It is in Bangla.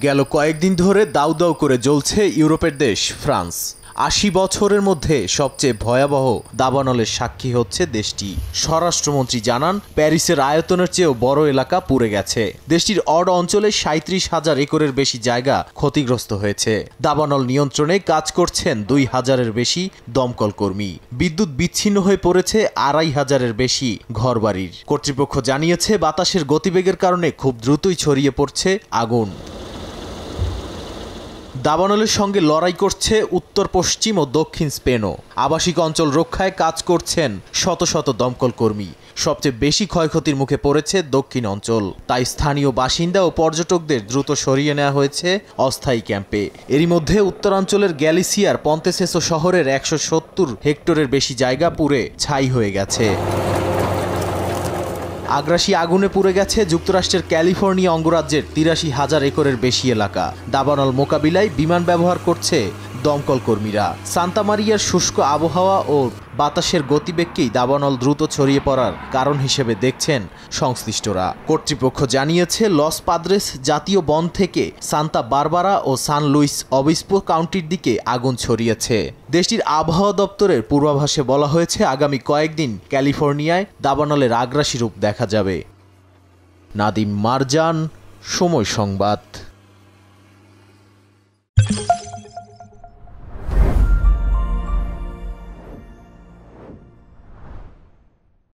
গেল কয়েকদিন ধরে দাউ দাউ করে জ্বলছে ইউরোপের দেশ ফ্রান্স। ৮০ বছরের মধ্যে সবচেয়ে ভয়াবহ দাবানলের সাক্ষী হচ্ছে দেশটি। স্বরাষ্ট্রমন্ত্রী জানান, প্যারিসের আয়তনের চেয়েও বড় এলাকা পুড়ে গেছে। দেশটির অড অঞ্চলে ৩৭,০০০ একরের বেশি জায়গা ক্ষতিগ্রস্ত হয়েছে। দাবানল নিয়ন্ত্রণে কাজ করছেন ২,০০০-এর বেশি দমকল কর্মী। বিদ্যুৎ বিচ্ছিন্ন হয়ে পড়েছে ২,৫০০-এর বেশি ঘরবাড়ির। কর্তৃপক্ষ জানিয়েছে, বাতাসের গতিবেগের কারণে খুব দ্রুতই ছড়িয়ে পড়ছে আগুন। দাবানলের সঙ্গে লড়াই করছে উত্তর পশ্চিম ও দক্ষিণ স্পেনও। আবাসিক অঞ্চল রক্ষায় কাজ করছেন শত শত দমকল কর্মী। সবচেয়ে বেশি ক্ষয়ক্ষতির মুখে পড়েছে দক্ষিণ অঞ্চল। তাই স্থানীয় বাসিন্দা ও পর্যটকদের দ্রুত সরিয়ে নেওয়া হয়েছে অস্থায়ী ক্যাম্পে। এরই মধ্যে উত্তরাঞ্চলের গ্যালিসিয়ার পন্তেসেসো শহরের ১৭০ হেক্টরের বেশি জায়গা পুড়ে ছাই হয়ে গেছে। আগ্রাসী আগুনে পুড়ে গেছে যুক্তরাষ্ট্রের ক্যালিফোর্নিয়া অঙ্গরাজ্যের ৮৩,০০০ একরের বেশি এলাকা। দাবানল মোকাবিলায় বিমান ব্যবহার করছে দমকল কর্মীরা। সান্তা মারিয়ার শুষ্ক আবহাওয়া ও বাতাসের গতিবেগকেই দাবানল দ্রুত ছড়িয়ে পড়ার কারণ হিসেবে দেখছেন সংশ্লিষ্টরা। কর্তৃপক্ষ জানিয়েছে, লস পাদ্রেস জাতীয় বন থেকে সান্তা বারবারা ও সান লুইস অবিস্পো কাউন্টির দিকে আগুন ছড়িয়েছে। দেশটির আবহাওয়া দপ্তরের পূর্বাভাসে বলা হয়েছে, আগামী কয়েকদিন ক্যালিফোর্নিয়ায় দাবানলের আগ্রাসী রূপ দেখা যাবে। নাদিম মারজান, সময় সংবাদ।